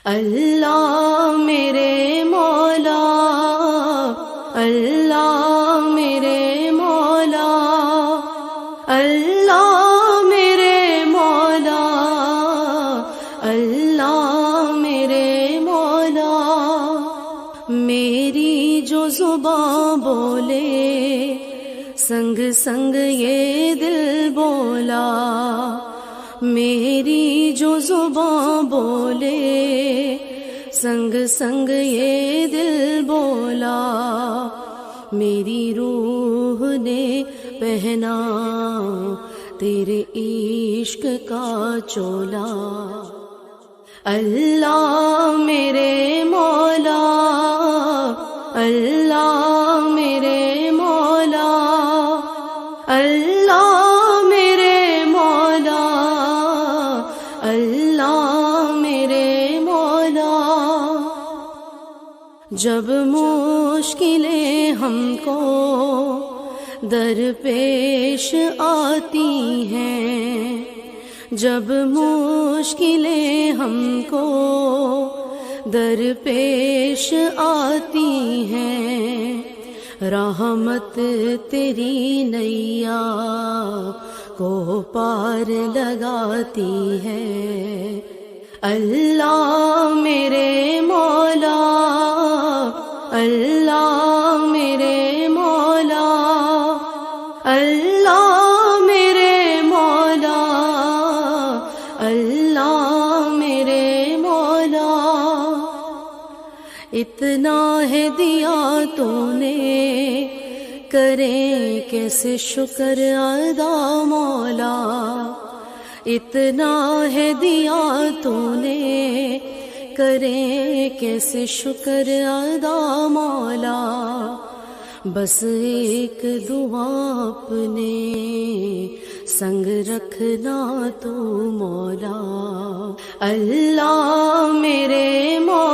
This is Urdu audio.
اللہ میرے مولا، اللہ میرے مولا، اللہ میرے مولا، اللہ میرے مولا۔ میری جو زباں بولے سنگ سنگ یہ دل بولا، میری جو زباں بولے سنگ سنگ یہ دل بولا، میری روح نے پہنا تیرے عشق کا چولا۔ اللہ میرے مولا، اللہ میرے مولا، اللہ میرے مولا، اللہ میرے مولا۔ جب مشکلیں ہم کو درپیش آتی ہیں، جب مشکلیں ہم کو درپیش آتی ہیں، رحمت تیری نیا کو پار لگاتی ہے۔ اللہ میرے مولا، اللہ میرے مولا، اللہ میرے مولا، اللہ میرے مولا۔ اتنا ہے دیا تو نے، کریں کیسے شکر ادا مولا، اتنا ہے دیا تو نے، کریں کیسے شکر ادا مولا۔ بس ایک دعا اپنے سنگ رکھنا تو مولا۔ اللہ میرے مولا،